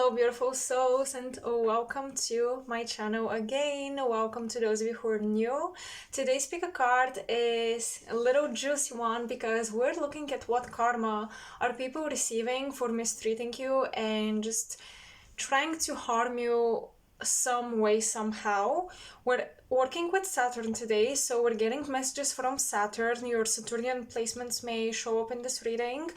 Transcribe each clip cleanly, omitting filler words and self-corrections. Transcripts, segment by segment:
Hello, beautiful souls, and welcome to my channel again. Welcome to those of you who are new. Today's pick a card is a little juicy one because we're looking at what karma are people receiving for mistreating you and just trying to harm you some way, somehow. We're working with Saturn today, so we're getting messages from Saturn. Your Saturnian placements may show up in this reading.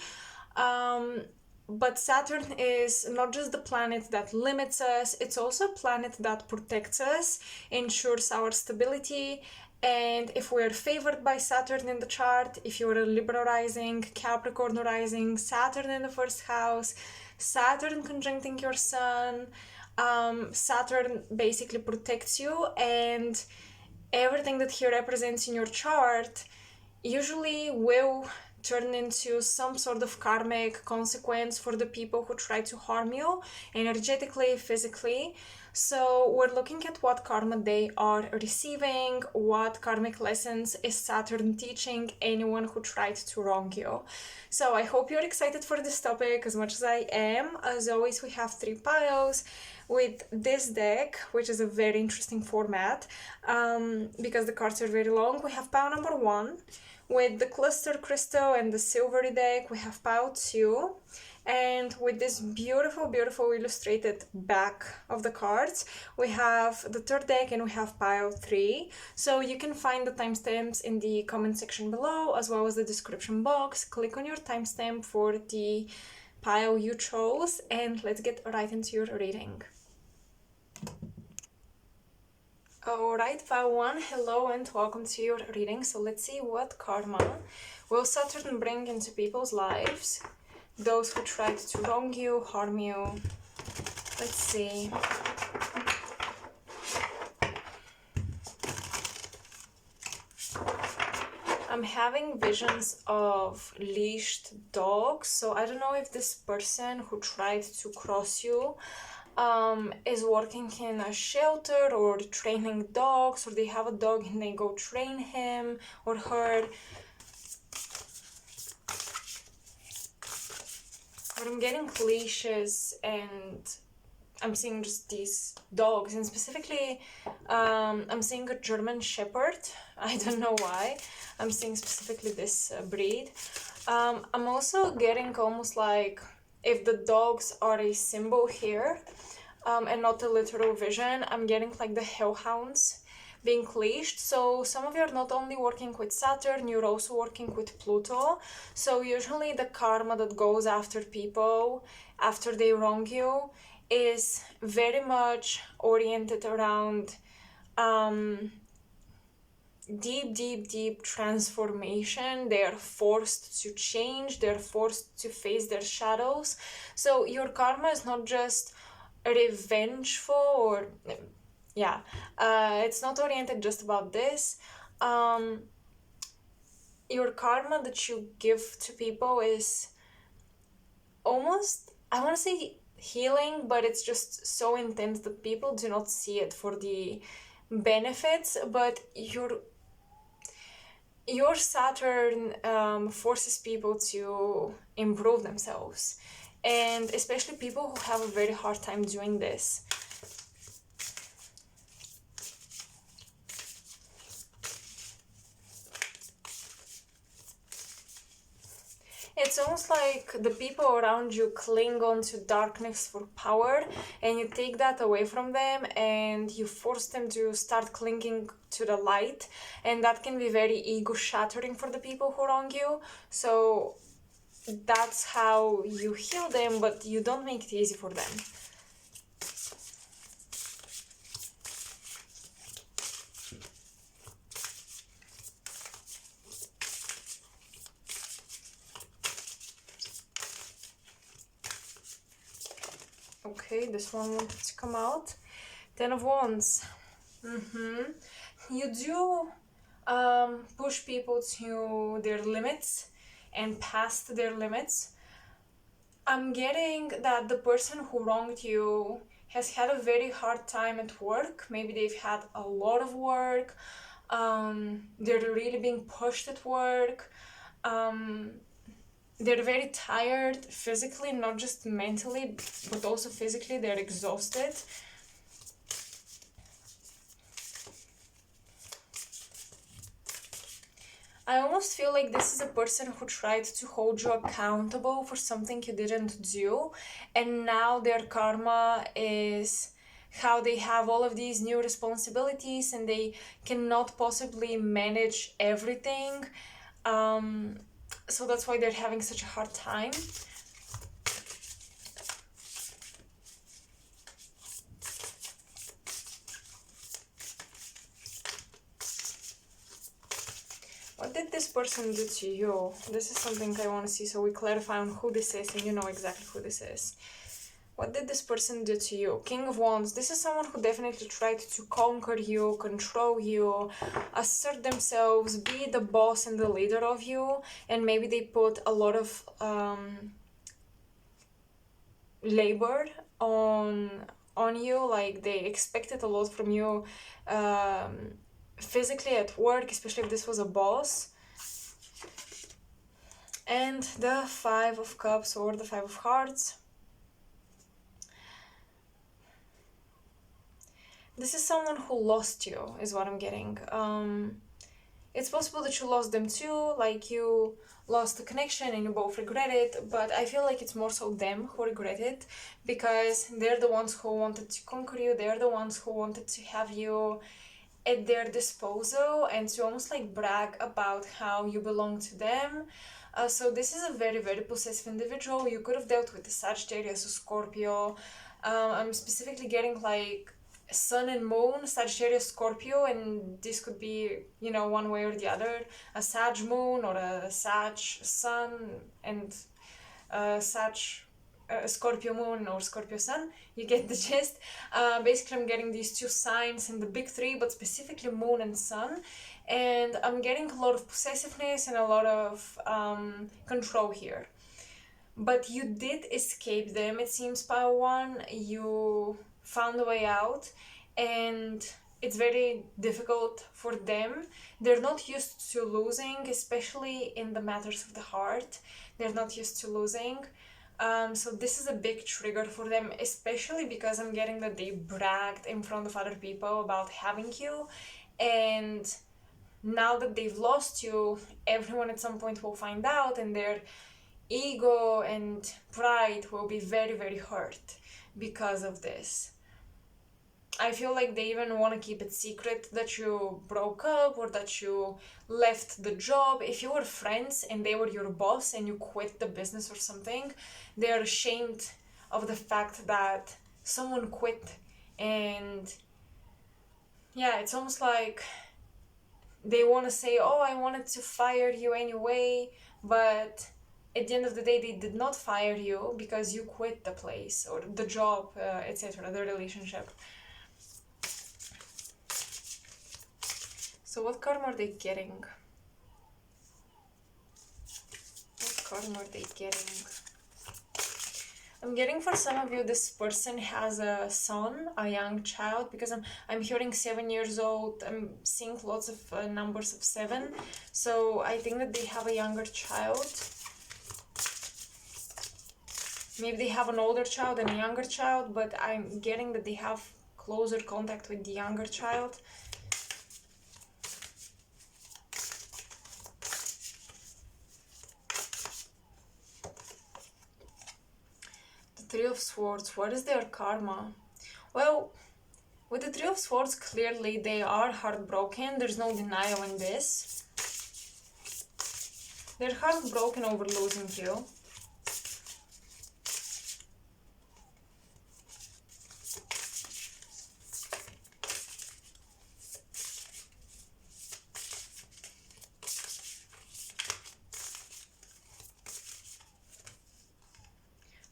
But Saturn is not just the planet that limits us, it's also a planet that protects us, ensures our stability. And if we're favored by Saturn in the chart, if you're a Libra rising, Capricorn rising, Saturn in the first house, Saturn conjuncting your sun, Saturn basically protects you, and everything that he represents in your chart usually will turn into some sort of karmic consequence for the people who try to harm you energetically, physically. So we're looking at what karma they are receiving, what karmic lessons is Saturn teaching anyone who tried to wrong you. So I hope you're excited for this topic as much as I am. As always, we have 3 piles with this deck, which is a very interesting format because the cards are very long. We have pile number 1. With the cluster crystal and the silvery deck, we have pile 2. And with this beautiful, beautiful illustrated back of the cards, we have the third deck and we have pile 3. So you can find the timestamps in the comment section below, as well as the description box. Click on your timestamp for the pile you chose, and let's get right into your reading. Alright, pile 1, hello and welcome to your reading. So let's see what karma will Saturn bring into people's lives. Those who tried to wrong you, harm you. Let's see. I'm having visions of leashed dogs. So I don't know if this person who tried to cross you is working in a shelter or training dogs, or they have a dog and they go train him or her. But I'm getting leashes and I'm seeing just these dogs, and specifically I'm seeing a German Shepherd. I don't know why I'm seeing specifically this breed. I'm also getting almost like if the dogs are a symbol here and not a literal vision, I'm getting like the hellhounds being leashed. So some of you are not only working with Saturn, you're also working with Pluto. So usually the karma that goes after people after they wrong you is very much oriented around deep transformation. They are forced to change, they're forced to face their shadows. So your karma is not just revengeful or it's not oriented just about this. Your karma that you give to people is almost, I want to say healing, but it's just so intense that people do not see it for the benefits. But your Saturn forces people to improve themselves, and especially people who have a very hard time doing this. It's almost like the people around you cling on to darkness for power, and you take that away from them and you force them to start clinging to the light, and that can be very ego shattering for the people who wrong you. So that's how you heal them, but you don't make it easy for them. Okay, this one wanted to come out. 10 of Wands. You do push people to their limits and past their limits. I'm getting that the person who wronged you has had a very hard time at work. Maybe they've had a lot of work. They're really being pushed at work. they're very tired physically, not just mentally, but also physically. They're exhausted. I almost feel like this is a person who tried to hold you accountable for something you didn't do, and now their karma is how they have all of these new responsibilities and they cannot possibly manage everything. So that's why they're having such a hard time. What did this person do to you? This is something I want to see, so we clarify on who this is and you know exactly who this is. What did this person do to you? King of Wands. This is someone who definitely tried to conquer you, control you, assert themselves, be the boss and the leader of you, and maybe they put a lot of labor on you, like they expected a lot from you physically at work, especially if this was a boss. And the Five of Cups or the Five of Hearts. This is someone who lost you, is what I'm getting. It's possible that you lost them too, like you lost the connection and you both regret it, but I feel like it's more so them who regret it, because they're the ones who wanted to conquer you, they're the ones who wanted to have you at their disposal and to almost like brag about how you belong to them. So this is a very, very possessive individual. You could have dealt with a Sagittarius or Scorpio. I'm specifically getting like Sun and Moon, Sagittarius, Scorpio, and this could be, you know, one way or the other. A Sag Moon or a Sag Sun and Sag Scorpio Moon or Scorpio Sun. You get the gist. Basically, I'm getting these two signs in the big three, but specifically Moon and Sun. And I'm getting a lot of possessiveness and a lot of control here. But you did escape them, it seems, Pile 1. You found a way out, and it's very difficult for them. They're not used to losing, especially in the matters of the heart. They're not used to losing. So this is a big trigger for them, especially because I'm getting that they bragged in front of other people about having you, and now that they've lost you, everyone at some point will find out, and their ego and pride will be very, very hurt because of this. I feel like they even want to keep it secret that you broke up or that you left the job. If you were friends and they were your boss and you quit the business or something, they're ashamed of the fact that someone quit. And yeah, it's almost like they want to say, oh, I wanted to fire you anyway, but at the end of the day, they did not fire you because you quit the place or the job, etc., the relationship. So what karma are they getting? What karma are they getting? I'm getting for some of you, this person has a son, a young child, because I'm hearing 7 years old. I'm seeing lots of numbers of 7. So I think that they have a younger child. Maybe they have an older child and a younger child, but I'm getting that they have closer contact with the younger child. Three of Swords, what is their karma? Well, with the Three of Swords, clearly they are heartbroken. There's no denial in this. They're heartbroken over losing you.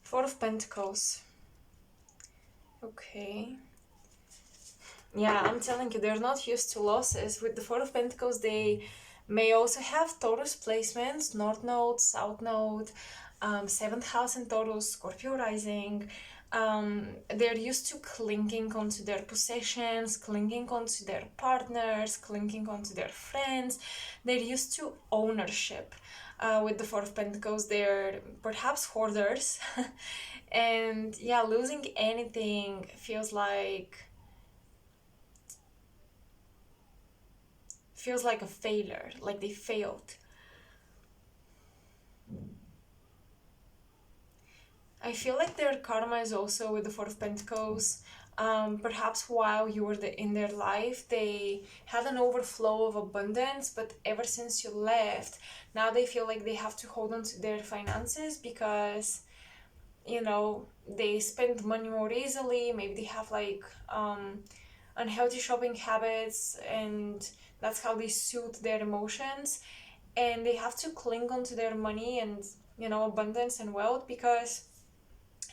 Four of Pentacles. Okay. Yeah, I'm telling you, they're not used to losses. With the Four of Pentacles, they may also have Taurus placements, North Node, South Node, 7th house in Taurus, Scorpio rising. They're used to clinging onto their possessions, clinging onto their partners, clinging onto their friends. They're used to ownership. with the Four of Pentacles, they're perhaps hoarders. And yeah, losing anything feels like a failure, like they failed. I feel like their karma is also with the Four of Pentacles. Perhaps while you were in their life, they had an overflow of abundance, but ever since you left, now they feel like they have to hold on to their finances because, you know, they spend money more easily. Maybe they have like unhealthy shopping habits, and that's how they soothe their emotions. And they have to cling on to their money and, you know, abundance and wealth because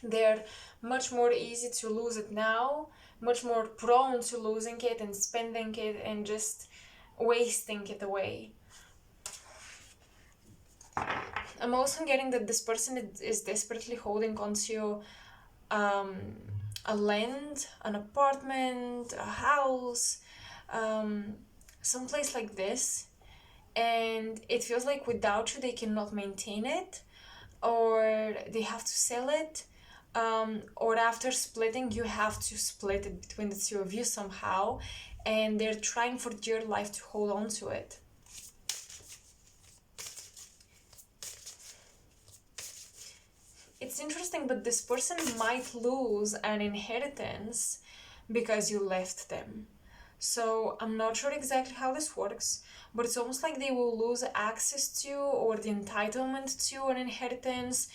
they're much more easy to lose it now, much more prone to losing it and spending it and just wasting it away. I'm also getting that this person is desperately holding on to a land, an apartment, a house, someplace like this, and it feels like without you they cannot maintain it, or they have to sell it, or after splitting you have to split it between the two of you somehow, and they're trying for dear life to hold on to it. It's interesting, but this person might lose an inheritance because you left them. So I'm not sure exactly how this works, but it's almost like they will lose access to or the entitlement to an inheritance.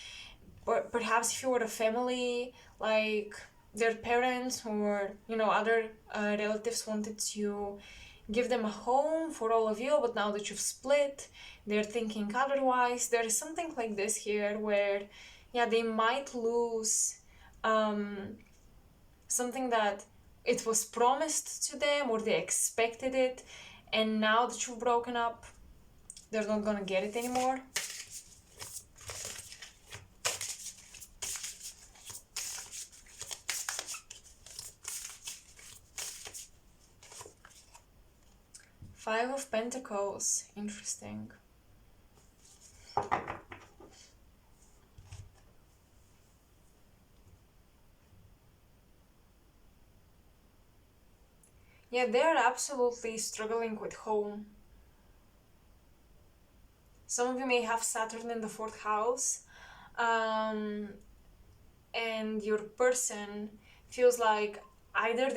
Or perhaps if you were a family, like their parents or, you know, other relatives wanted to give them a home for all of you, but now that you've split, they're thinking otherwise. There is something like this here where, yeah, they might lose something that it was promised to them or they expected it, and now that you've broken up, they're not gonna get it anymore. Five of Pentacles, interesting. Yeah, they're absolutely struggling with home. Some of you may have Saturn in the 4th house, and your person feels like either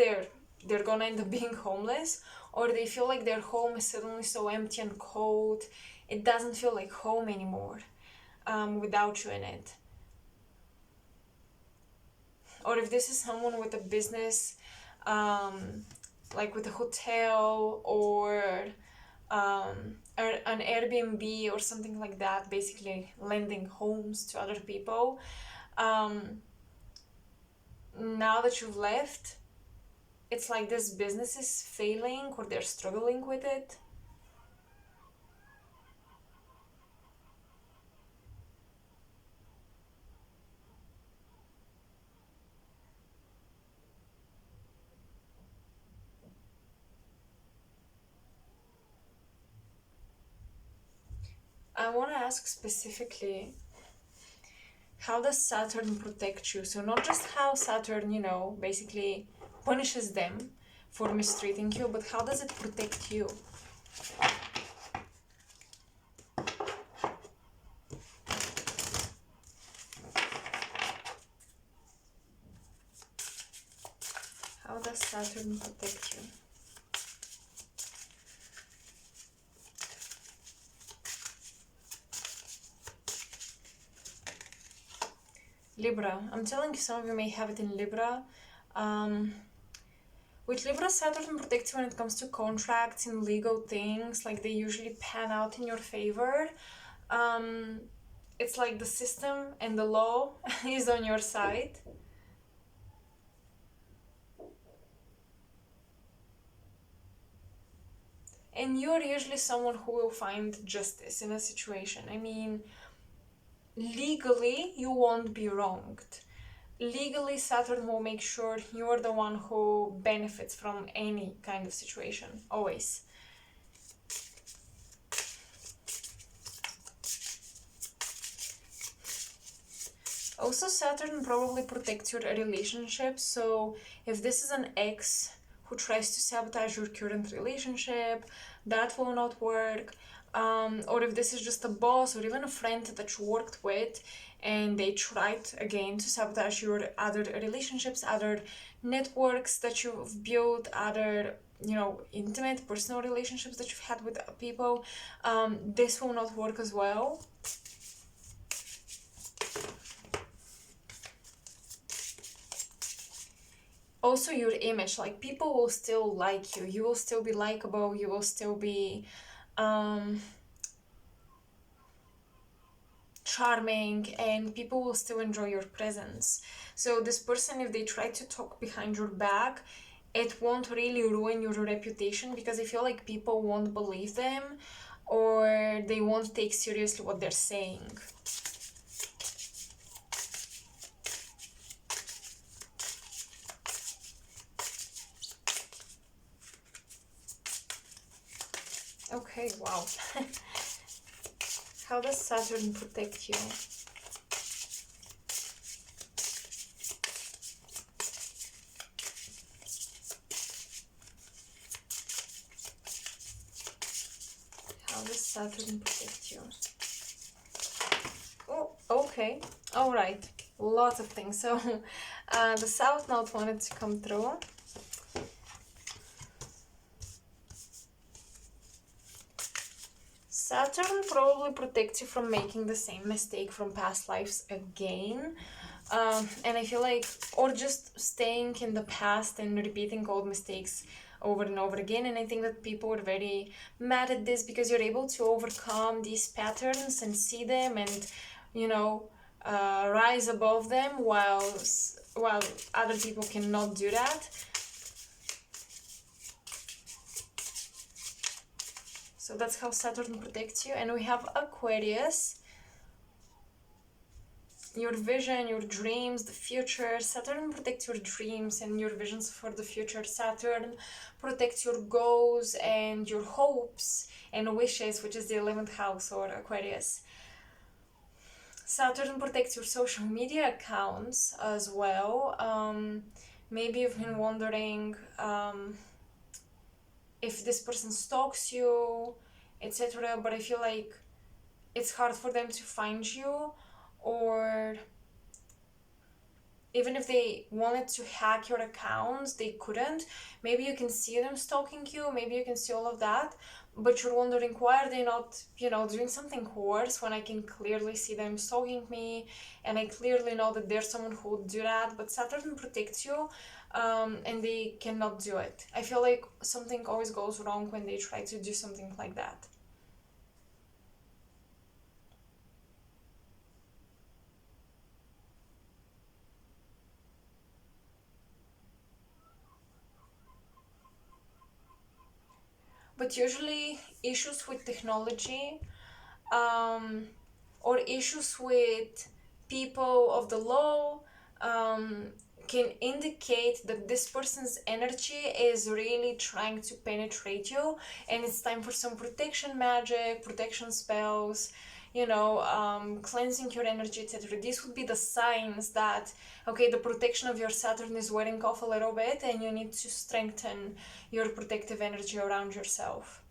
they're gonna end up being homeless, or they feel like their home is suddenly so empty and cold. It doesn't feel like home anymore without you in it. Or if this is someone with a business, like with a hotel or an Airbnb or something like that, basically lending homes to other people, now that you've left, it's like this business is failing or they're struggling with it. I want to ask specifically, how does Saturn protect you? So not just how Saturn, you know, basically punishes them for mistreating you, but how does it protect you? How does Saturn protect you? Libra. I'm telling you, some of you may have it in Libra. With Libra, Saturn protects you when it comes to contracts and legal things. Like, they usually pan out in your favor. It's like the system and the law is on your side. And you're usually someone who will find justice in a situation. I mean, legally, you won't be wronged. Legally, Saturn will make sure you're the one who benefits from any kind of situation, always. Also, Saturn probably protects your relationship. So if this is an ex who tries to sabotage your current relationship, that will not work. Or if this is just a boss or even a friend that you worked with and they tried again to sabotage your other relationships, other networks that you've built, other intimate personal relationships that you've had with people, this will not work as well. Also, your image, like, people will still like you, you will still be likable, you will still be charming, and people will still enjoy your presence. So this person, if they try to talk behind your back, it won't really ruin your reputation, because I feel like people won't believe them or they won't take seriously what they're saying. Okay, wow. How does Saturn protect you? How does Saturn protect you? Oh, okay. All right. Lots of things. So the South Node wanted to come through. Saturn probably protects you from making the same mistake from past lives again. And I feel like, or just staying in the past and repeating old mistakes over and over again. And I think that people are very mad at this because you're able to overcome these patterns and see them and, rise above them, while other people cannot do that. So that's how Saturn protects you. And we have Aquarius. Your vision, your dreams, the future. Saturn protects your dreams and your visions for the future. Saturn protects your goals and your hopes and wishes, which is the 11th house, or Aquarius. Saturn protects your social media accounts as well. Maybe you've been wondering if this person stalks you, etc. But I feel like it's hard for them to find you, or even if they wanted to hack your accounts, they couldn't. Maybe you can see them stalking you, maybe you can see all of that, but you're wondering, why are they not, doing something worse when I can clearly see them stalking me, and I clearly know that there's someone who would do that. But Saturn protects you, and they cannot do it. I feel like something always goes wrong when they try to do something like that. But usually issues with technology, or issues with people of the law, can indicate that this person's energy is really trying to penetrate you, and it's time for some protection magic, protection spells, cleansing your energy, etc. These would be the signs that, okay, the protection of your Saturn is wearing off a little bit and you need to strengthen your protective energy around yourself.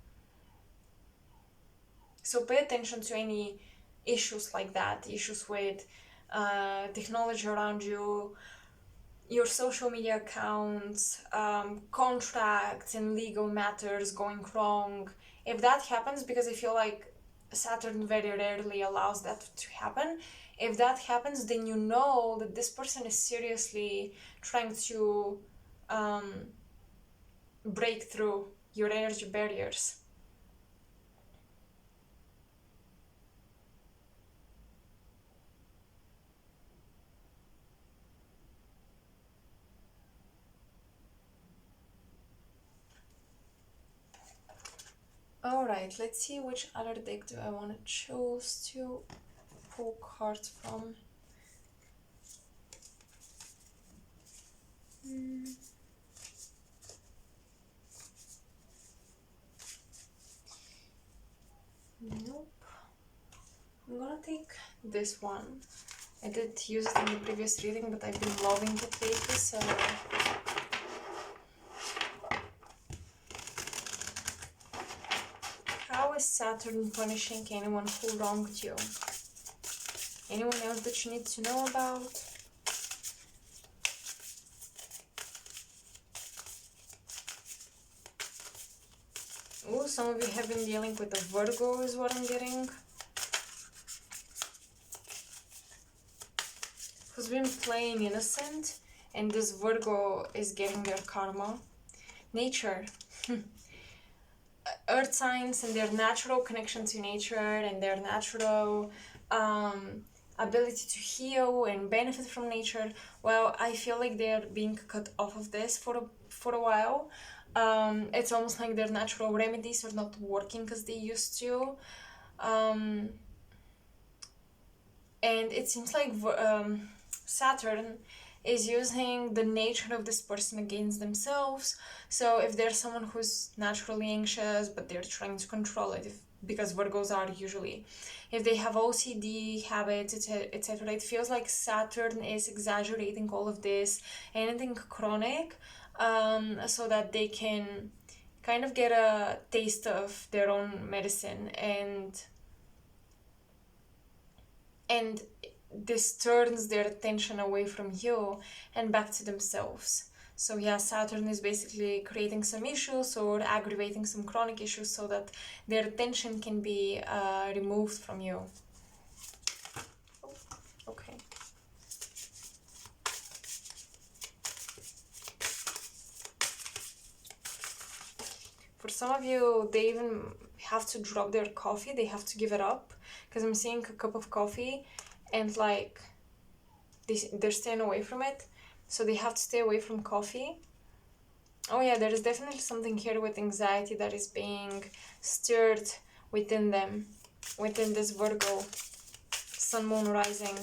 So pay attention to any issues like that, issues with technology around you, your social media accounts, contracts and legal matters going wrong. If that happens, because I feel like Saturn very rarely allows that to happen, if that happens, then you know that this person is seriously trying to break through your energy barriers. Alright, let's see which other deck do I want to choose to pull cards from. Nope. I'm gonna take this one. I did use it in the previous reading, but I've been loving it lately, so... How is Saturn punishing anyone who wronged you? Anyone else that you need to know about? Oh, some of you have been dealing with a Virgo is what I'm getting. Who's been playing innocent, and this Virgo is getting their karma. Nature. Earth signs and their natural connection to nature and their natural ability to heal and benefit from nature. Well, I feel like they're being cut off of this for a while. It's almost like their natural remedies are not working as they used to. And it seems like Saturn is using the nature of this person against themselves. So if there's someone who's naturally anxious but they're trying to control it, because Virgos are usually, if they have OCD habits, etc., it feels like Saturn is exaggerating all of this, anything chronic, so that they can kind of get a taste of their own medicine, and this turns their attention away from you and back to themselves. So yeah, Saturn is basically creating some issues or aggravating some chronic issues so that their attention can be removed from you. Okay. For some of you, they even have to drop their coffee. They have to give it up, because I'm seeing a cup of coffee and like they're staying away from it, so they have to stay away from coffee. Oh yeah, there is definitely something here with anxiety that is being stirred within them, within this Virgo Sun, Moon, Rising.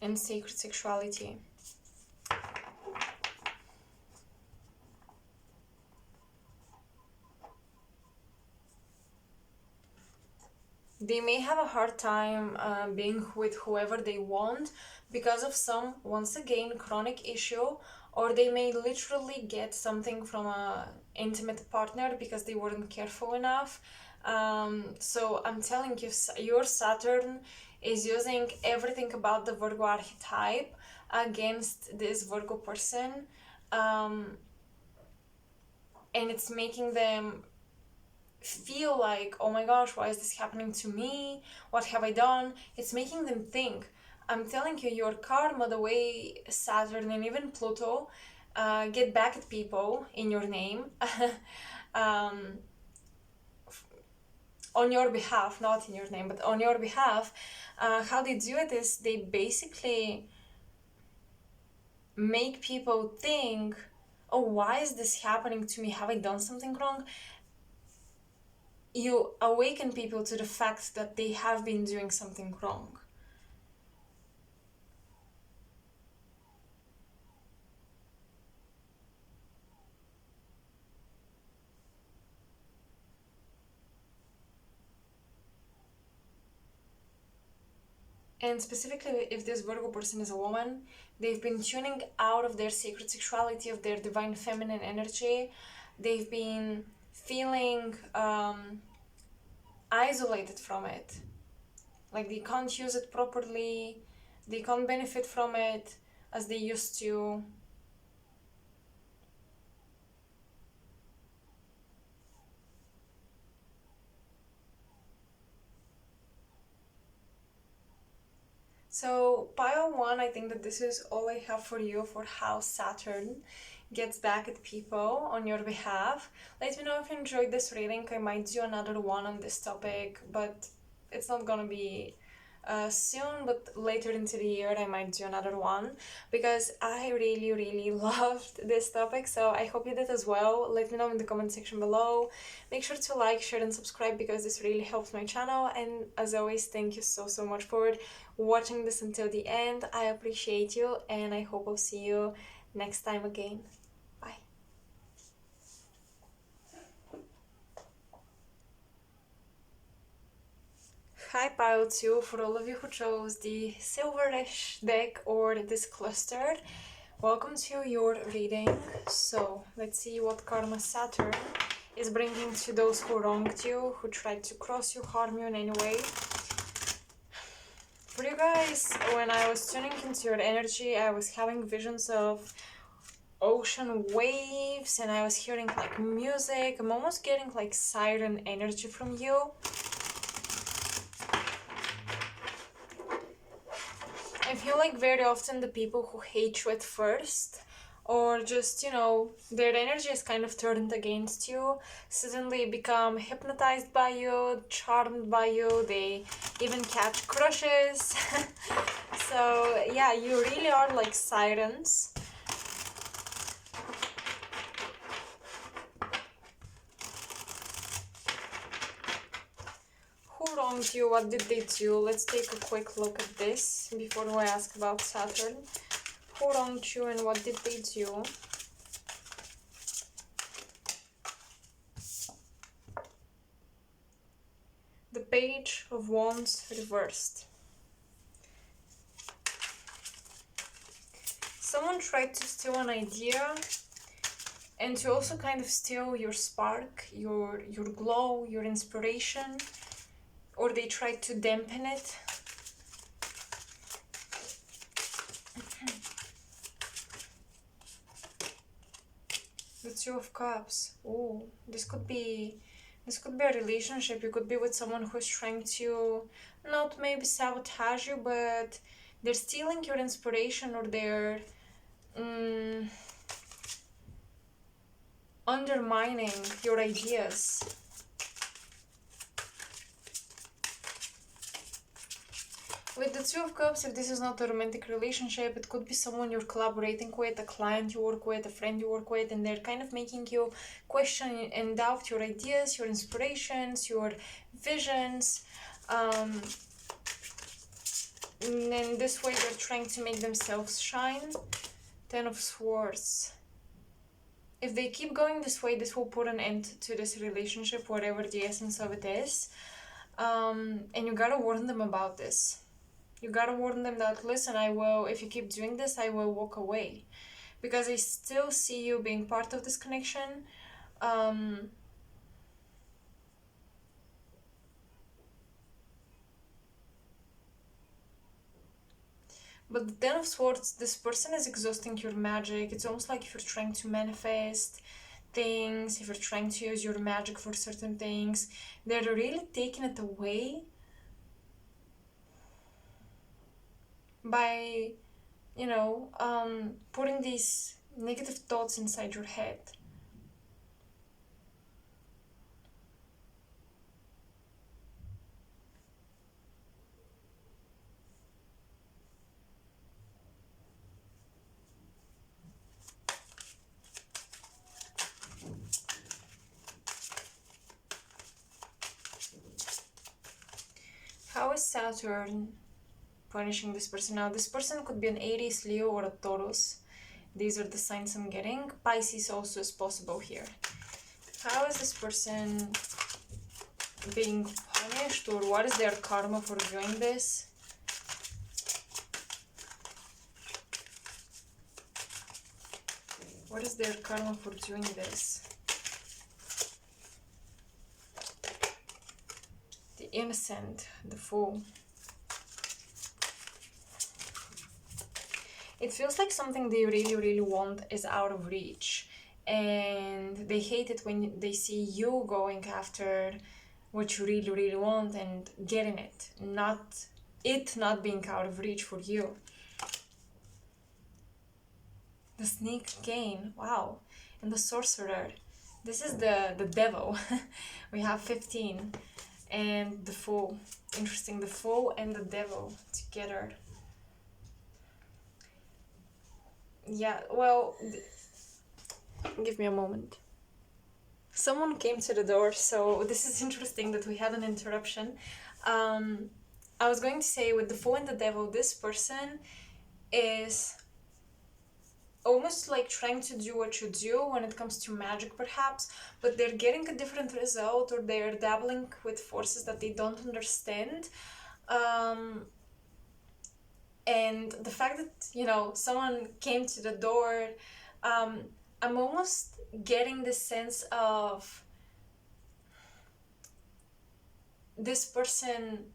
And sacred sexuality. They may have a hard time being with whoever they want because of some, once again, chronic issue, or they may literally get something from a intimate partner because they weren't careful enough. So I'm telling you, your Saturn is using everything about the Virgo archetype against this Virgo person, and it's making them feel like, oh my gosh, why is this happening to me? What have I done? It's making them think. I'm telling you, your karma, the way Saturn and even Pluto get back at people in your name, on your behalf, not in your name, but on your behalf, how they do it is they basically make people think, oh, why is this happening to me? Have I done something wrong? You awaken people to the fact that they have been doing something wrong. And specifically, if this Virgo person is a woman, they've been tuning out of their sacred sexuality, of their divine feminine energy. They've been feeling isolated from it. Like they can't use it properly, they can't benefit from it as they used to. So pile one, I think that this is all I have for you for how Saturn gets back at people on your behalf. Let me know if you enjoyed this reading. I might do another one on this topic, but it's not gonna be soon, but later into the year I might do another one because I really loved this topic, so I hope you did as well. Let me know in the comment section below. Make sure to like, share and subscribe because this really helps my channel, and as always, thank you so much for watching this until the end. I appreciate you, and I hope I'll see you next time again. Bye. pile 2 for all of you who chose the silverish deck or this cluster. Welcome to your reading. So let's see what karma Saturn is bringing to those who wronged you, who tried to cross you, harm you in any way. For you guys, when I was tuning into your energy, I was having visions of ocean waves and I was hearing like music. I'm almost getting like siren energy from you. I feel like very often the people who hate you at first, or just, you know, their energy is kind of turned against you, suddenly become hypnotized by you, charmed by you, they even catch crushes. So yeah, you really are like sirens. Who wronged you? What did they do? Let's take a quick look at this before I ask about Saturn. Who wronged you and what did they do? The Page of Wands reversed. Someone tried to steal an idea and to also kind of steal your spark, your glow, your inspiration, or they tried to dampen it. The Two of Cups. Oh, this could be a relationship. You could be with someone who's trying to not maybe sabotage you, but they're stealing your inspiration, or they're undermining your ideas. With the Two of Cups, if this is not a romantic relationship, it could be someone you're collaborating with, a client you work with, a friend you work with, and they're kind of making you question and doubt your ideas, your inspirations, your visions. And in this way, they're trying to make themselves shine. Ten of Swords. If they keep going this way, this will put an end to this relationship, whatever the essence of it is. And you gotta warn them about this. You gotta warn them that, listen, if you keep doing this, I will walk away. Because I still see you being part of this connection. But the Ten of Swords, this person is exhausting your magic. It's almost like if you're trying to manifest things, if you're trying to use your magic for certain things, they're really taking it away by, you know, putting these negative thoughts inside your head. How is Saturn punishing this person? Now, this person could be an Aries, Leo, or a Taurus. These are the signs I'm getting. Pisces also is possible here. How is this person being punished, or what is their karma for doing this? What is their karma for doing this? The Innocent, the Fool. It feels like something they really, really want is out of reach. And they hate it when they see you going after what you really, really want and getting it. Not being out of reach for you. The Sneak Gain. Wow. And the Sorcerer. This is the devil. We have 15. And the Fool. Interesting. The Fool and the devil together. Yeah, well, give me a moment. Someone came to the door, so this is interesting that we had an interruption. I was going to say, with the Fool and the devil, this person is almost like trying to do what you do when it comes to magic, perhaps, but they're getting a different result, or they're dabbling with forces that they don't understand. And the fact that, someone came to the door, I'm almost getting the sense of this person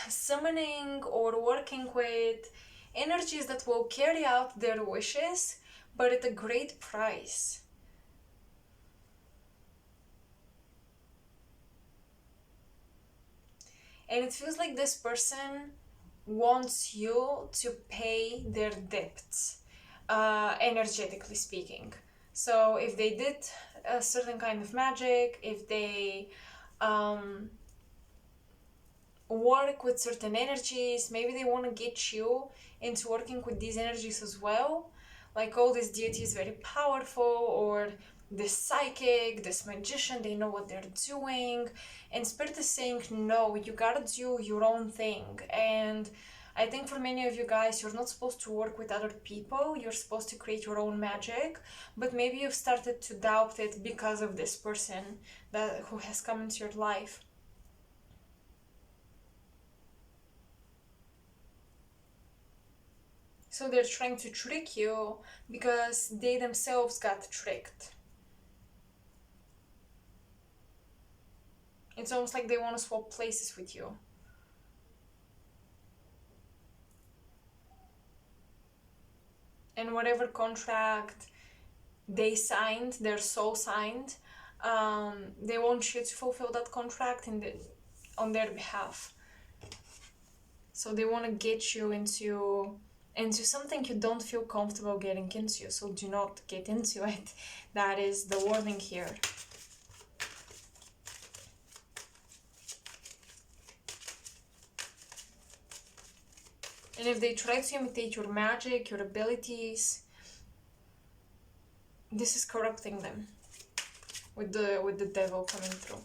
summoning or working with energies that will carry out their wishes, but at a great price. And it feels like this person wants you to pay their debts, energetically speaking. So if they did a certain kind of magic, if they work with certain energies, maybe they want to get you into working with these energies as well. Like, oh, this deity is very powerful, or this psychic, this magician, they know what they're doing. And Spirit is saying, no, you gotta do your own thing. And I think for many of you guys, you're not supposed to work with other people, you're supposed to create your own magic, but maybe you've started to doubt it because of this person who has come into your life. So they're trying to trick you because they themselves got tricked. It's almost like they want to swap places with you. And whatever contract they signed, their soul signed, they want you to fulfill that contract on their behalf. So they want to get you into something you don't feel comfortable getting into. So do not get into it. That is the warning here. And if they try to imitate your magic, your abilities, this is corrupting them with the devil coming through.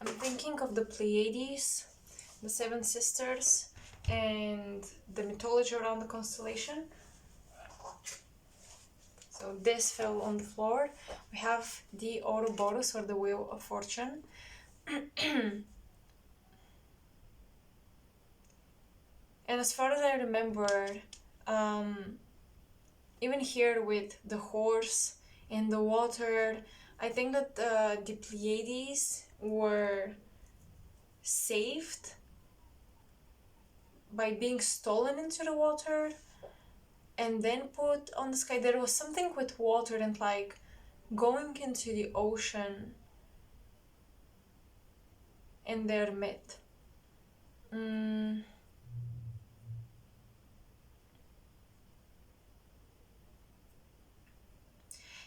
I'm thinking of the Pleiades, the Seven Sisters, and the mythology around the constellation. So this fell on the floor. We have the Ouroboros, or the Wheel of Fortune. And as far as I remember, even here with the horse in the water, I think that the Pleiades were saved by being stolen into the water and then put on the sky. There was something with water and like going into the ocean in their myth.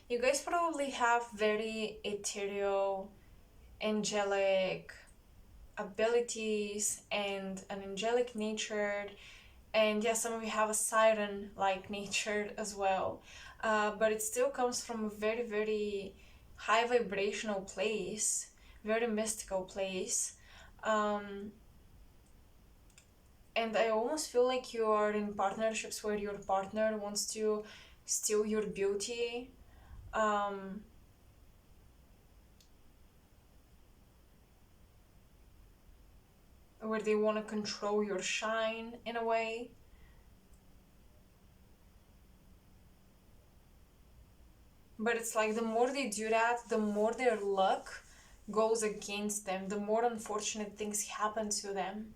You guys probably have very ethereal, angelic abilities and an angelic nature, and yeah, some of you have a siren like nature as well, but it still comes from a very, very high vibrational place, very mystical place, and I almost feel like you are in partnerships where your partner wants to steal your beauty, where they want to control your shine in a way. But it's like the more they do that, the more their luck goes against them, the more unfortunate things happen to them.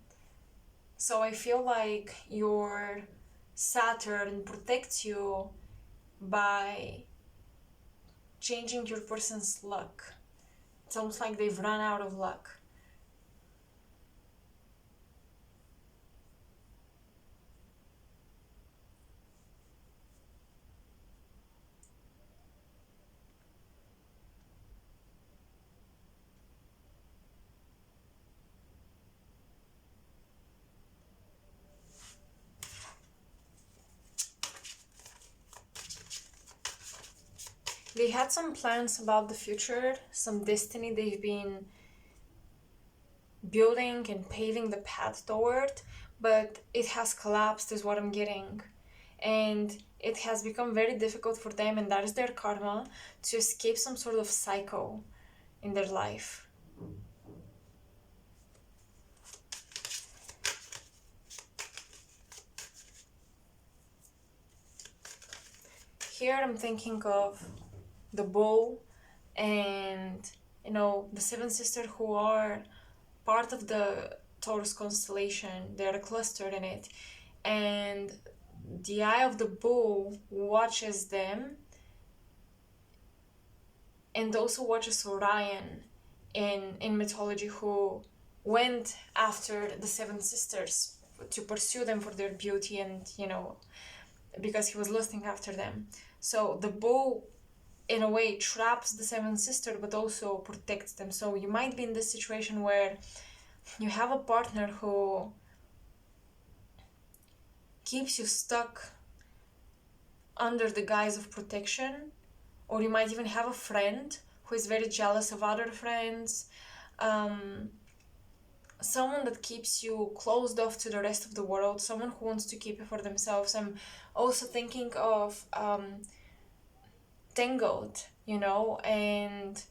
So I feel like your Saturn protects you by changing your person's luck. It's almost like they've run out of luck. They had some plans about the future, some destiny they've been building and paving the path toward, but it has collapsed is what I'm getting. and it has become very difficult for them, and that is their karma, to escape some sort of cycle in their life. Here I'm thinking of the bull and, you know, the seven sisters who are part of the Taurus constellation. They're clustered in it, and the eye of the bull watches them and also watches Orion in mythology, who went after the seven sisters to pursue them for their beauty, and, you know, because he was lusting after them. So the bull, in a way, traps the seven sisters but also protects them. So you might be in this situation where you have a partner who keeps you stuck under the guise of protection, or you might even have a friend who is very jealous of other friends, someone that keeps you closed off to the rest of the world, someone who wants to keep you for themselves. I'm also thinking of Tangled, you know, and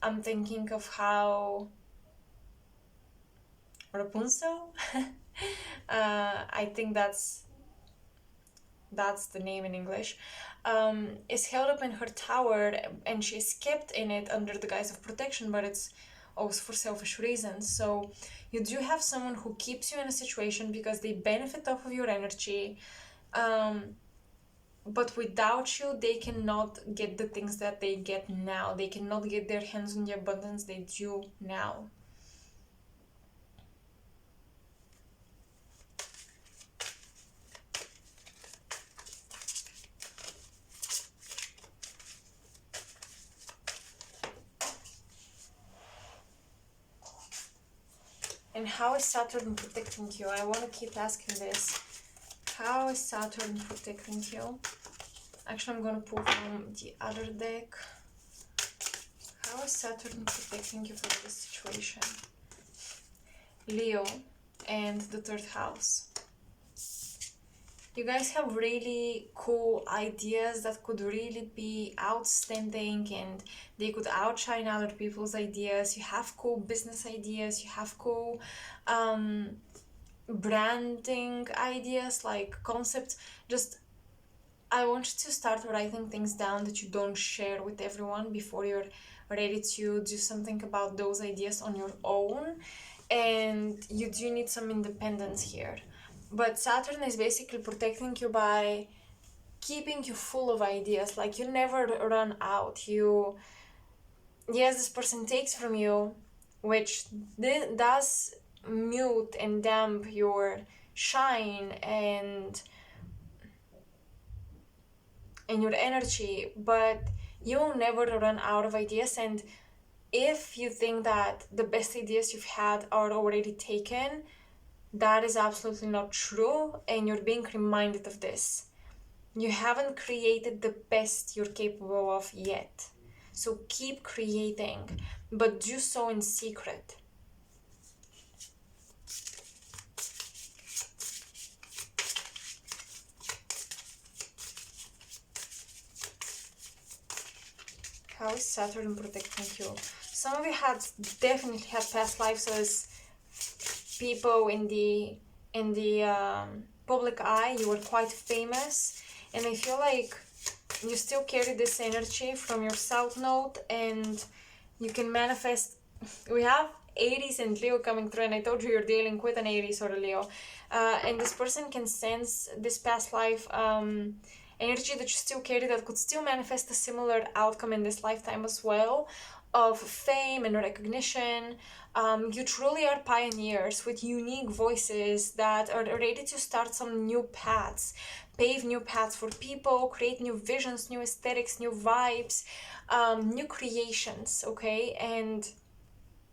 I'm thinking of how Rapunzel, I think that's the name in English, is held up in her tower, and she is kept in it under the guise of protection, but it's also for selfish reasons. So you do have someone who keeps you in a situation because they benefit off of your energy, but without you, they cannot get the things that they get now. They cannot get their hands on the abundance they do now. And how is Saturn protecting you? I want to keep asking this. How is Saturn protecting you? Actually, I'm going to pull from the other deck. How is Saturn protecting you from this situation? Leo and the third house. You guys have really cool ideas that could really be outstanding, and they could outshine other people's ideas. You have cool business ideas, you have cool branding ideas, like concepts. Just, I want you to start writing things down that you don't share with everyone before you're ready to do something about those ideas on your own. And you do need some independence here. But Saturn is basically protecting you by keeping you full of ideas. Like, you never run out. Yes, this person takes from you, which does mute and damp your shine and your energy, but you will never run out of ideas. And if you think that the best ideas you've had are already taken, that is absolutely not true, and you're being reminded of this. You haven't created the best you're capable of yet. So keep creating, but do so in secret. How is Saturn protecting you? Some of you definitely had past lives as people in the public eye. You were quite famous, and I feel like you still carry this energy from your south node, and you can manifest. We have Aries and Leo coming through, and I told you you're dealing with an Aries or a Leo, and this person can sense this past life energy that you still carry, that could still manifest a similar outcome in this lifetime as well, of fame and recognition. You truly are pioneers with unique voices that are ready to start some new paths, pave new paths for people, create new visions, new aesthetics, new vibes, new creations, okay? And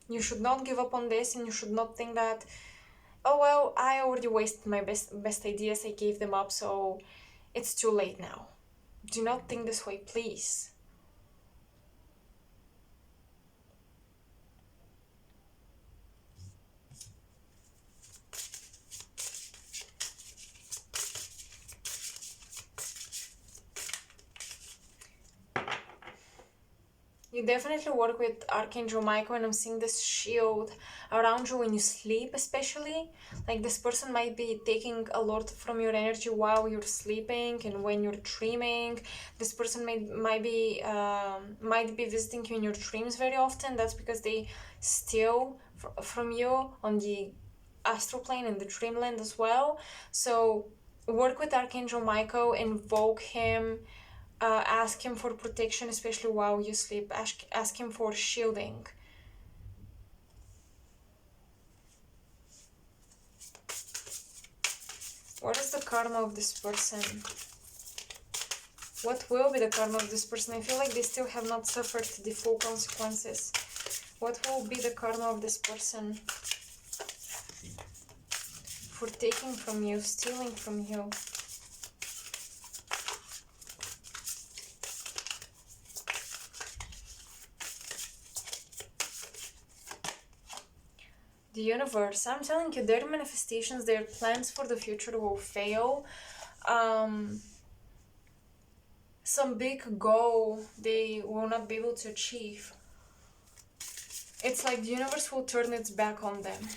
you should not give up on this, and you should not think that, oh well, I already wasted my best ideas, I gave them up, so it's too late now. Do not think this way, please. You definitely work with Archangel Michael, and I'm seeing this shield around you when you sleep, especially. Like this person might be taking a lot from your energy while you're sleeping and when you're dreaming. This person might be visiting you in your dreams very often. That's because they steal from you on the astral plane and the dreamland as well. So work with Archangel Michael, invoke him, ask him for protection, especially while you sleep. Ask him for shielding. What is the karma of this person? What will be the karma of this person? I feel like they still have not suffered the full consequences. What will be the karma of this person for taking from you, stealing from you? The universe, I'm telling you, their manifestations, their plans for the future will fail. Some big goal they will not be able to achieve. It's like the universe will turn its back on them.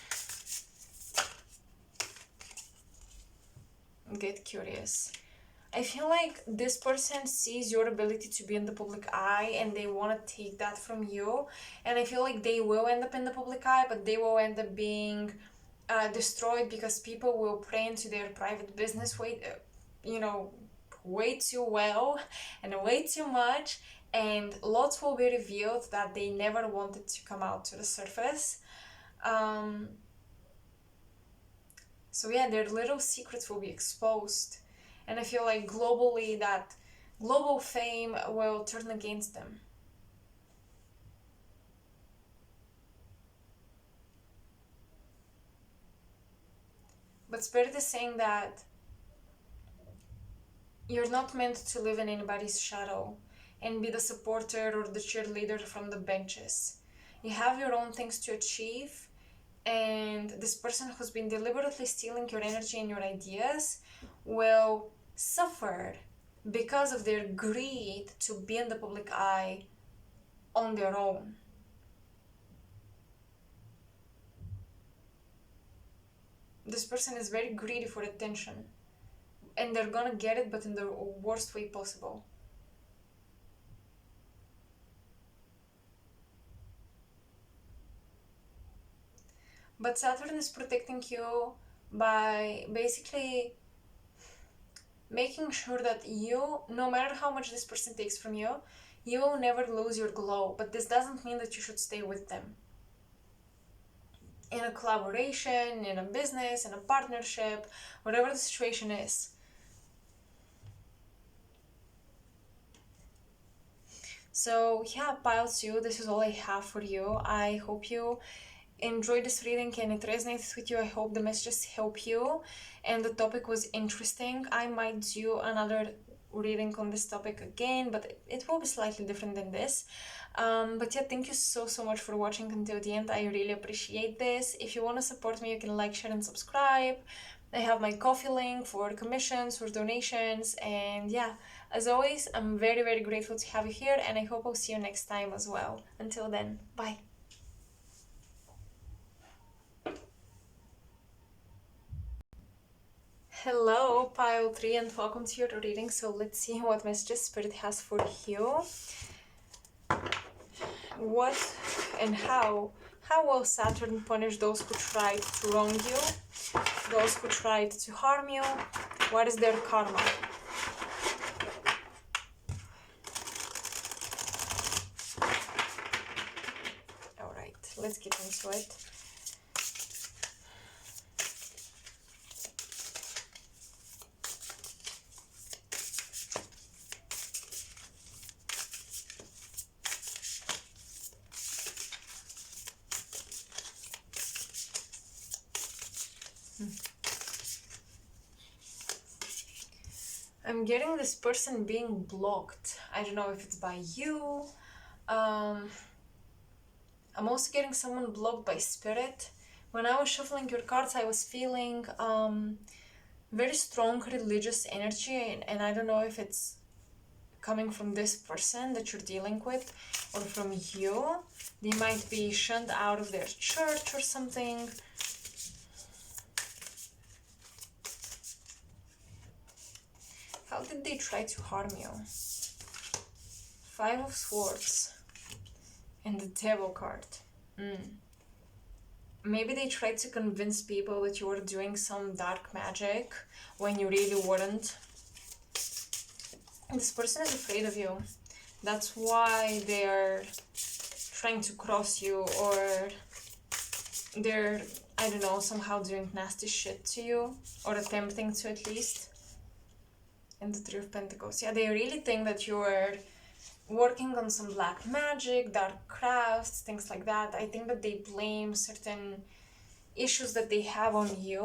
Get curious. I feel like this person sees your ability to be in the public eye and they want to take that from you. And I feel like they will end up in the public eye, but they will end up being destroyed because people will pray into their private business way too well and way too much. And lots will be revealed that they never wanted to come out to the surface. So yeah, their little secrets will be exposed. And I feel like globally that global fame will turn against them. But Spirit is saying that you're not meant to live in anybody's shadow and be the supporter or the cheerleader from the benches. You have your own things to achieve, and this person who's been deliberately stealing your energy and your ideas will suffer because of their greed to be in the public eye on their own. This person is very greedy for attention, and they're gonna get it, but in the worst way possible. But Saturn is protecting you by basically making sure that you, no matter how much this person takes from you, you will never lose your glow. But this doesn't mean that you should stay with them. In a collaboration, in a business, in a partnership, whatever the situation is. So yeah, Pile 2, this is all I have for you. I hope you enjoyed this reading and it resonates with you. I hope the messages help you and the topic was interesting. I might do another reading on this topic again, but it will be slightly different than this. But yeah, thank you so much for watching until the end. I really appreciate this. If you want to support me, you can like, share and subscribe. I have my Ko-fi link for commissions, for donations, and yeah, as always, I'm very grateful to have you here, and I hope I'll see you next time as well. Until then, bye. Hello, Pile 3, and welcome to your reading. So let's see what messages Spirit has for you. What and how will Saturn punish those who tried to wrong you? Those who tried to harm you? What is their karma? Alright, let's get into it. I'm getting this person being blocked. I don't know if it's by you. I'm also getting someone blocked by Spirit. When I was shuffling your cards, I was feeling very strong religious energy, and I don't know if it's coming from this person that you're dealing with, or from you. They might be shunned out of their church or something. How did they try to harm you? 5 of Swords and the Devil card. Maybe they tried to convince people that you were doing some dark magic when you really weren't. This person is afraid of you. That's why they're trying to cross you, or they're, I don't know, somehow doing nasty shit to you, or attempting to at least. And the 3 of Pentacles. Yeah, they really think that you're working on some black magic, dark crafts, things like that. I think that they blame certain issues that they have on you,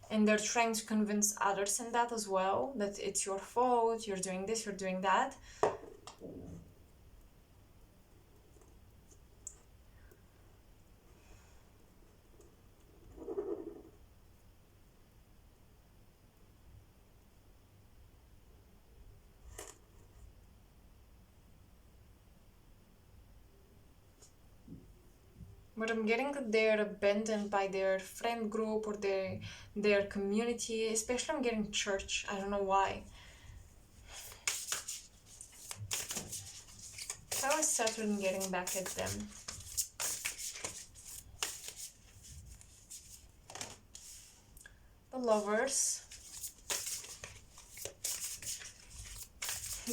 and they're trying to convince others in that as well, that it's your fault, you're doing this, you're doing that. But I'm getting that they're abandoned by their friend group or their community. Especially I'm getting church. I don't know why. How is Saturn getting back at them? The Lovers.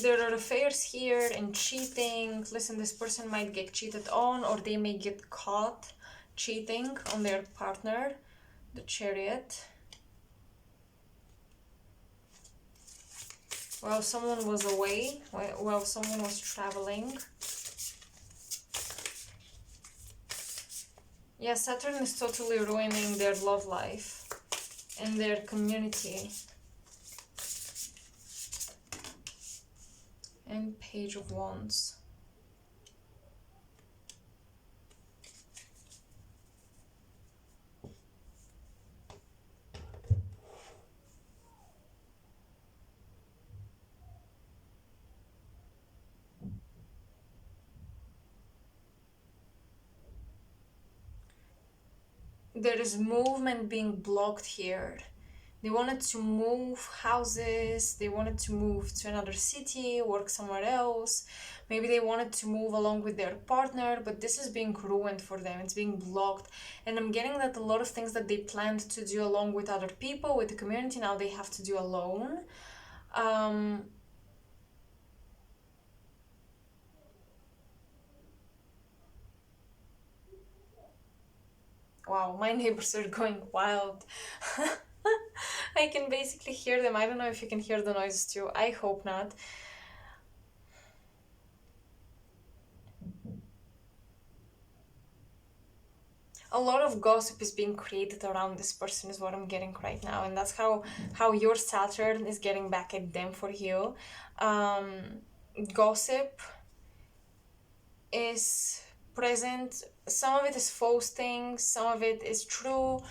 There are affairs here and cheating. Listen, this person might get cheated on, or they may get caught cheating on their partner. The Chariot. While someone was away, while someone was traveling. Yeah, Saturn is totally ruining their love life and their community. And Page of Wands. There is movement being blocked here. They wanted to move houses, they wanted to move to another city, work somewhere else. Maybe they wanted to move along with their partner, but this is being ruined for them. It's being blocked. And I'm getting that a lot of things that they planned to do along with other people, with the community, now they have to do alone. Wow, my neighbors are going wild. I can basically hear them. I don't know if you can hear the noises too. I hope not. A lot of gossip is being created around this person is what I'm getting right now. And that's how your Saturn is getting back at them for you. Gossip is present. Some of it is false things. Some of it is true.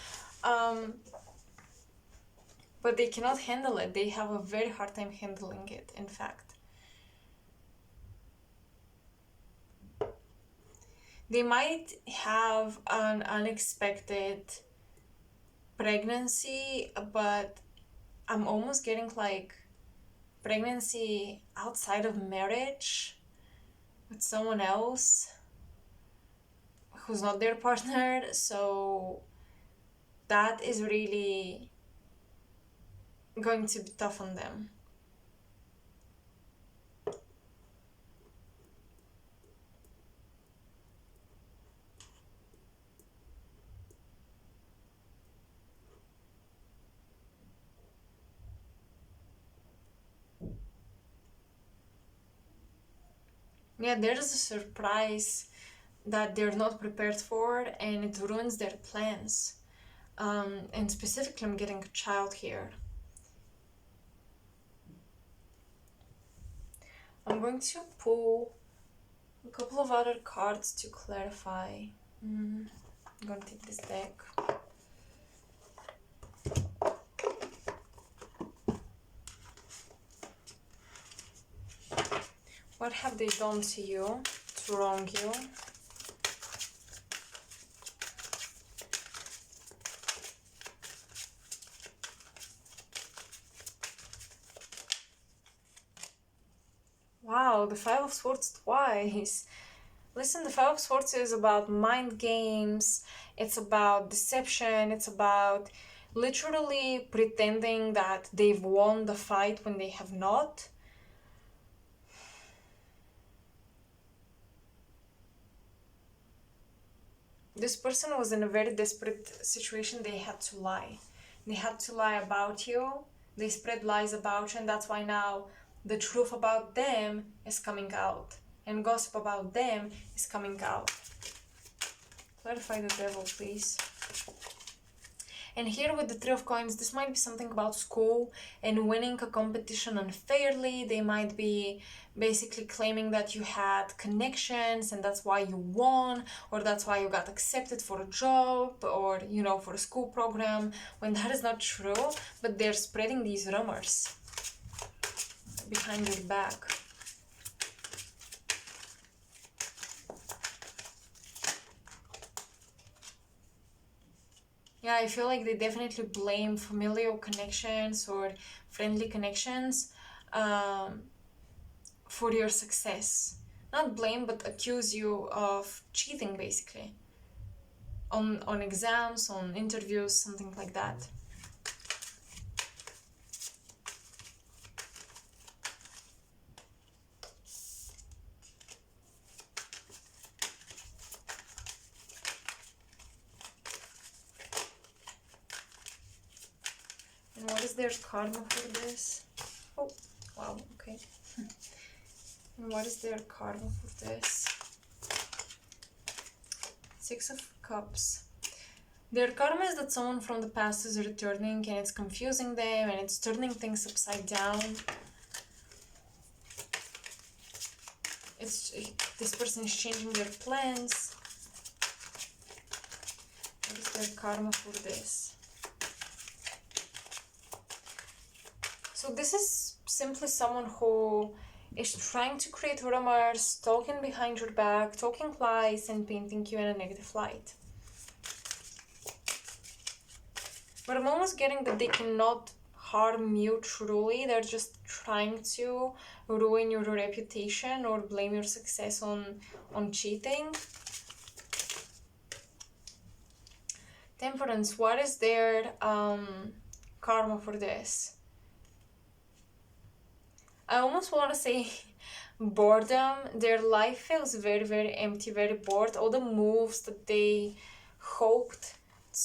But they cannot handle it. They have a very hard time handling it, in fact. They might have an unexpected pregnancy, but I'm almost getting like pregnancy outside of marriage with someone else who's not their partner. So that is really going to be tough on them. Yeah, there's a surprise that they're not prepared for, and it ruins their plans. And specifically, I'm getting a child here. I'm going to pull a couple of other cards to clarify. I'm going to take this deck. What have they done to you to wrong you? Wow, the Five of Swords twice. Listen, the Five of Swords is about mind games, it's about deception, it's about literally pretending that they've won the fight when they have not. This person was in a very desperate situation. They had to lie. They had to lie about you. They spread lies about you, and that's why now the truth about them is coming out. And gossip about them is coming out. Clarify the devil, please. And here with the Three of Coins, this might be something about school and winning a competition unfairly. They might be basically claiming that you had connections and that's why you won, or that's why you got accepted for a job, or, you know, for a school program, when that is not true, but they're spreading these rumors behind your back. Yeah, I feel like they definitely blame familial connections or friendly connections for your success. Not blame, but accuse you of cheating, basically. On exams, on interviews, something like that. And what is their karma for this? Oh, wow, okay. And what is their karma for this? Six of Cups. Their karma is that someone from the past is returning and it's confusing them and it's turning things upside down. This person is changing their plans. What is their karma for this? So this is simply someone who is trying to create rumors, talking behind your back, talking lies, and painting you in a negative light. But I'm almost getting that they cannot harm you truly. They're just trying to ruin your reputation or blame your success on cheating. Temperance, what is their karma for this? I almost want to say boredom. Their life feels very, very empty, very bored. All the moves that they hoped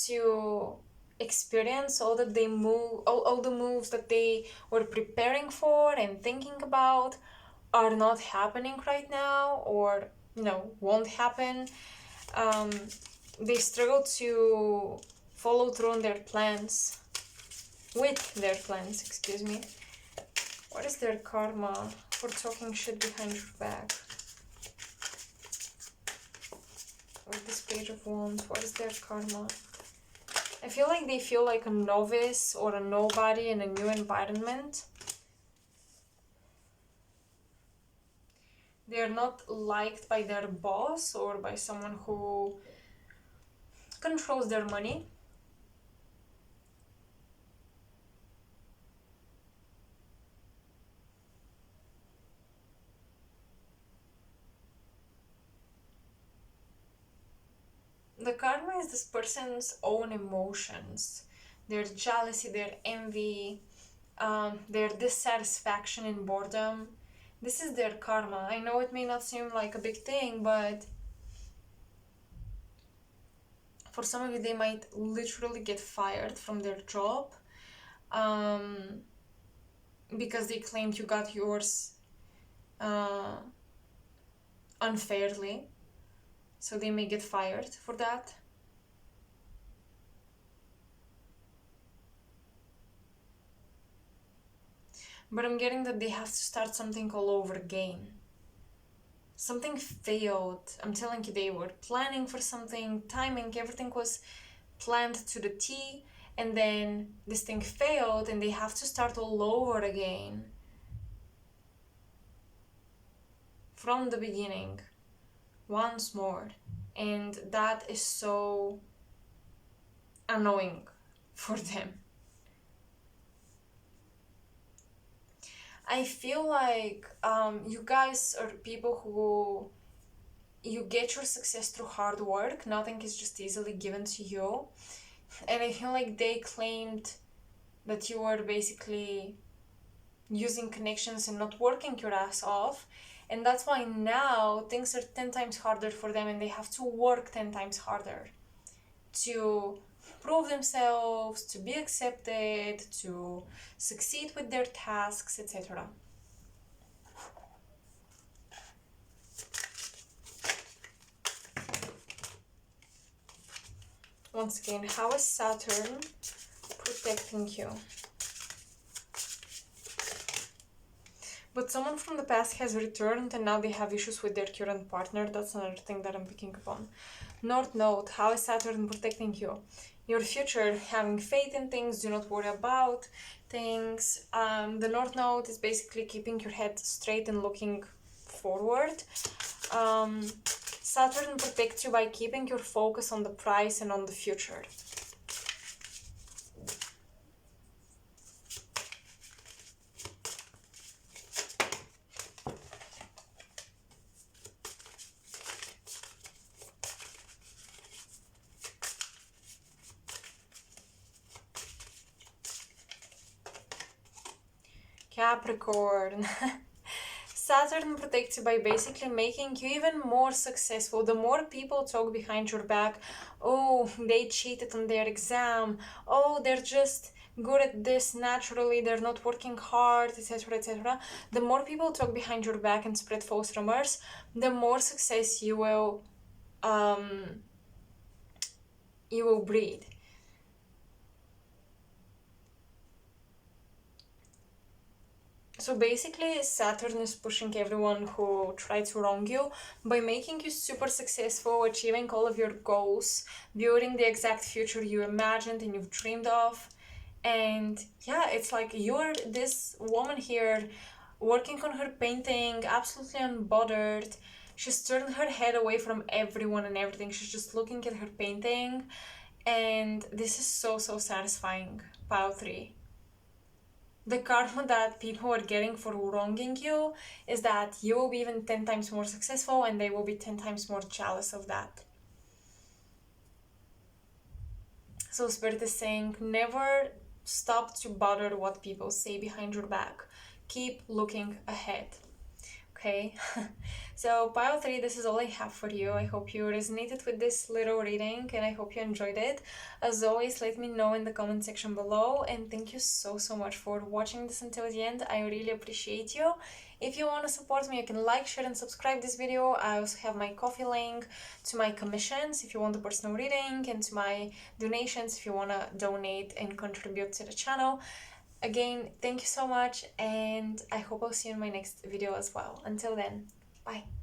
to experience, all the moves that they were preparing for and thinking about are not happening right now, or, you know, won't happen. They struggle to follow through on their plans, with their plans, excuse me. What is their karma for talking shit behind your back? With this Page of Wands, what is their karma? I feel like they feel like a novice or a nobody in a new environment. They're not liked by their boss or by someone who controls their money. The karma is this person's own emotions, their jealousy, their envy, their dissatisfaction and boredom. This is their karma. I know it may not seem like a big thing, but for some of you, they might literally get fired from their job because they claimed you got yours unfairly. So they may get fired for that. But I'm getting that they have to start something all over again. Something failed. I'm telling you, they were planning for something, timing, everything was planned to the T, and then this thing failed and they have to start all over again. from the beginning once more, and that is so annoying for them. I feel like you guys are people who you get your success through hard work. Nothing is just easily given to you. And I feel like they claimed that you were basically using connections and not working your ass off. And that's why now things are 10 times harder for them, and they have to work 10 times harder to prove themselves, to be accepted, to succeed with their tasks, etc. Once again, how is Saturn protecting you? But someone from the past has returned and now they have issues with their current partner. That's another thing that I'm picking up on. North Node, how is Saturn protecting you? Your future, having faith in things, do not worry about things. The North Node is basically keeping your head straight and looking forward. Saturn protects you by keeping your focus on the prize and on the future. Capricorn. Saturn protects you by basically making you even more successful. The more people talk behind your back, oh, they cheated on their exam, oh, they're just good at this naturally, they're not working hard, etc., etc. The more people talk behind your back and spread false rumors, the more success you will breed. So basically, Saturn is pushing everyone who tried to wrong you by making you super successful, achieving all of your goals, building the exact future you imagined and you've dreamed of. And yeah, it's like you're this woman here working on her painting, absolutely unbothered. She's turned her head away from everyone and everything. She's just looking at her painting. And this is so, so satisfying, Pile 3. The karma that people are getting for wronging you is that you will be even 10 times more successful and they will be 10 times more jealous of that. So Spirit is saying, never stop to bother what people say behind your back. Keep looking ahead. Okay, so Pile 3, this is all I have for you. I hope you resonated with this little reading and I hope you enjoyed it. As always, let me know in the comment section below, and thank you so, so much for watching this until the end. I really appreciate you. If you want to support me, you can like, share and subscribe this video. I also have my Ko-fi link to my commissions if you want a personal reading, and to my donations if you want to donate and contribute to the channel. Again, thank you so much, and I hope I'll see you in my next video as well. Until then, bye.